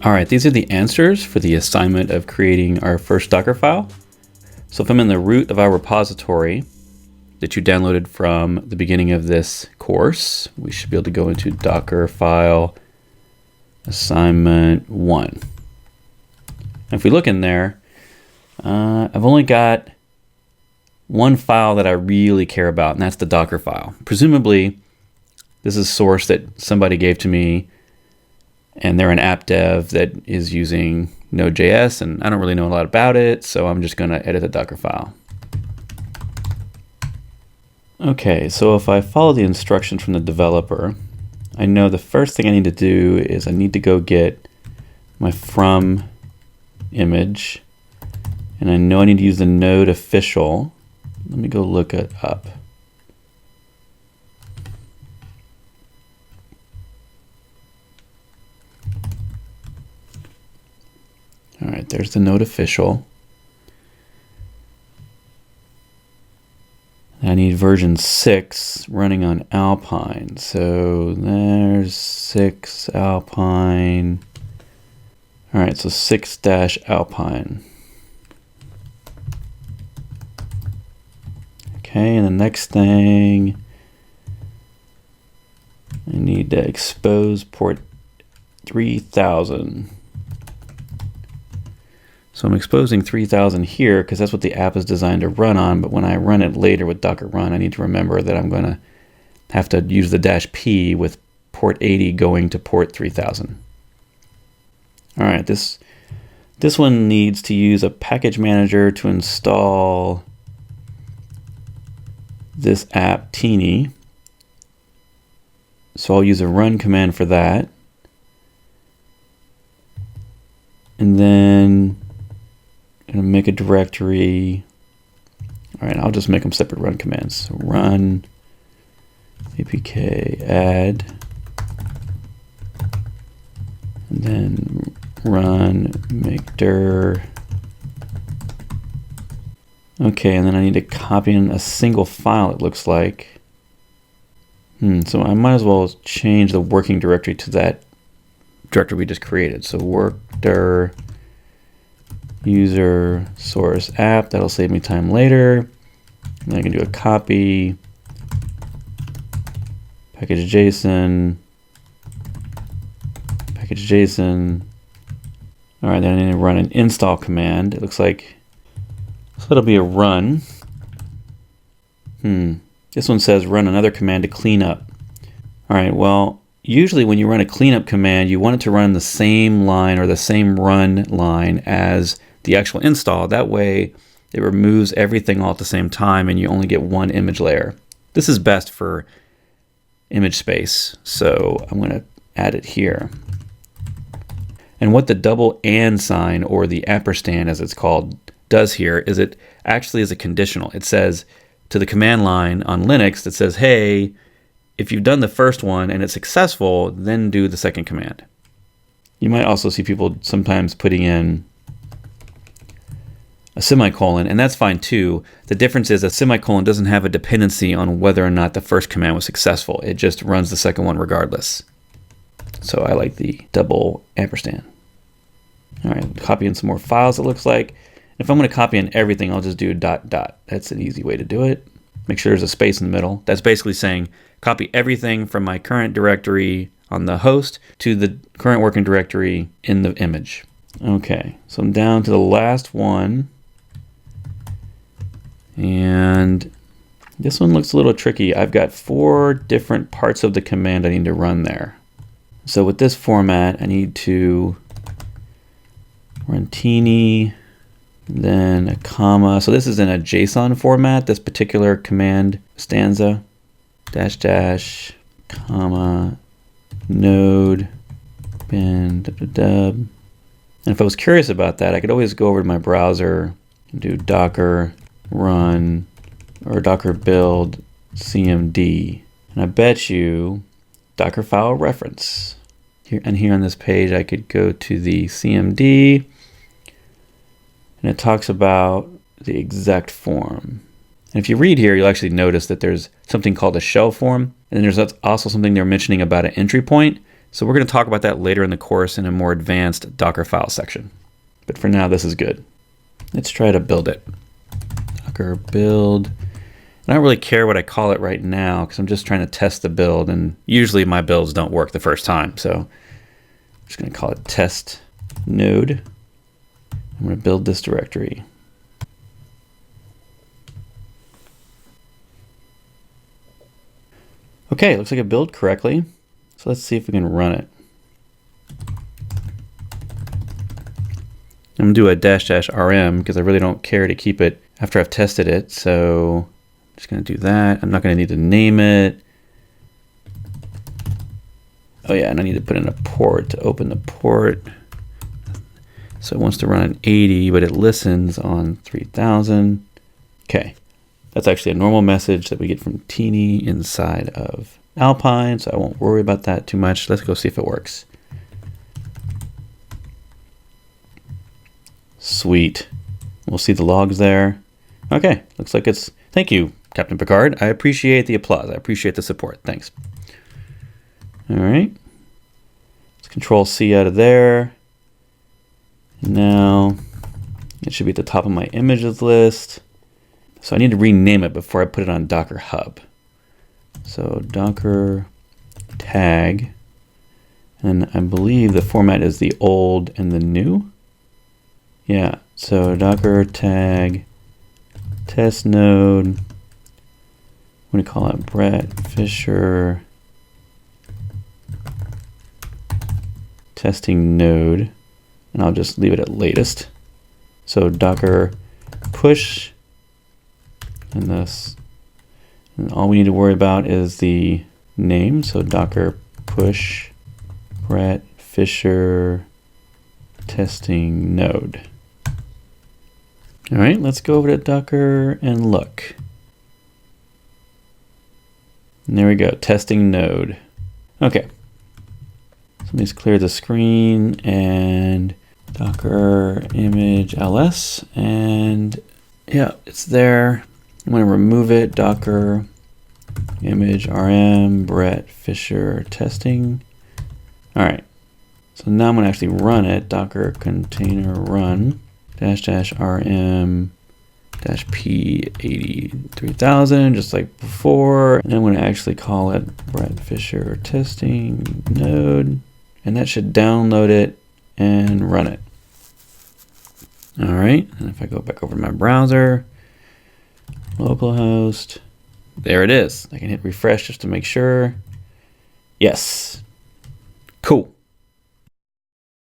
All right, these are the answers for the assignment of creating our first Docker file. So if I'm in the root of our repository that you downloaded from the beginning of this course, we should be able to go into Docker file assignment 1. And if we look in there, I've only got one file that I really care about, and that's the Docker file. Presumably, this is a source that somebody gave to me, and they're an app dev that is using Node.js, and I don't really know a lot about it, so I'm just going to edit the Docker file. Okay, so if I follow the instructions from the developer, I know the first thing I need to do is I need to go get my from image, and I know I need to use the node official. Let me go look it up. All right, there's the node official. I need version 6 running on Alpine. So there's 6 Alpine. All right, so 6-Alpine. Okay, and the next thing, I need to expose port 3000. So I'm exposing 3000 here because that's what the app is designed to run on, but when I run it later with Docker run, I need to remember that I'm going to have to use the -P with port 80 going to port 3000. All right, this one needs to use a package manager to install this app, Teeny. So I'll use a run command for that. And then I'm going to make a directory. All right, I'll just make them separate run commands. So run apk add, and then run make dir. Okay, and then I need to copy in a single file, it looks like. So I might as well change the working directory to that directory we just created. So work dir user source app, that'll save me time later. And then I can do a copy, package JSON. All right, then I need to run an install command. It looks like, so it'll be a run. This one says run another command to clean up. All right, well, usually when you run a cleanup command, you want it to run the same line or the same run line as the actual install. That way it removes everything all at the same time and you only get one image layer. This is best for image space, so I'm going to add it here. And what the double and sign, or the ampersand as it's called, does here is it actually is a conditional. It says to the command line on Linux that says, hey, if you've done the first one and it's successful, then do the second command. You might also see people sometimes putting in a semicolon, and that's fine too. The difference is a semicolon doesn't have a dependency on whether or not the first command was successful. It just runs the second one regardless. So I like the double ampersand. All right, copy in some more files, it looks like. If I'm going to copy in everything, I'll just do ... That's an easy way to do it. Make sure there's a space in the middle. That's basically saying copy everything from my current directory on the host to the current working directory in the image. Okay, so I'm down to the last one. And this one looks a little tricky. I've got 4 different parts of the command I need to run there. So with this format, I need to run teeny, then a comma. So this is in a JSON format, this particular command stanza, -- comma, node, bin, dub. And if I was curious about that, I could always go over to my browser and do docker run or docker build cmd. And I bet you Docker file reference. Here on this page, I could go to the cmd, and it talks about the exec form. And if you read here, you'll actually notice that there's something called a shell form, and then there's also something they're mentioning about an entry point. So we're going to talk about that later in the course in a more advanced Docker file section. But for now, this is good. Let's try to build it. Docker build. I don't really care what I call it right now because I'm just trying to test the build, and usually my builds don't work the first time. So I'm just going to call it test node. I'm going to build this directory. Okay, looks like it built correctly. So let's see if we can run it. I'm going to do a --rm because I really don't care to keep it after I've tested it. So I'm just going to do that. I'm not going to need to name it. Oh yeah, and I need to put in a port to open the port. So it wants to run on 80, but it listens on 3000. Okay, that's actually a normal message that we get from Teeny inside of Alpine, so I won't worry about that too much. Let's go see if it works. Sweet. We'll see the logs there. Okay, looks like it's... Thank you, Captain Picard. I appreciate the applause. I appreciate the support. Thanks. All right. Let's Control C out of there. Now, it should be at the top of my images list. So I need to rename it before I put it on Docker Hub. So Docker tag, and I believe the format is the old and the new. Yeah, so Docker tag test node. I'm going to call it Brett Fisher testing node, and I'll just leave it at latest. So Docker push, and this, and all we need to worry about is the name. So Docker push Brett Fisher testing node. All right, let's go over to Docker and look. And there we go, testing node. Okay, so let me just clear the screen and Docker image ls, and yeah, it's there. I'm going to remove it, Docker image rm Brett Fisher testing. All right, so now I'm going to actually run it, Docker container run --rm -p83,000, just like before. And I'm going to actually call it Brett Fisher testing node, and that should download it and run it. All right, and if I go back over to my browser, localhost, there it is. I can hit refresh just to make sure. Yes, cool.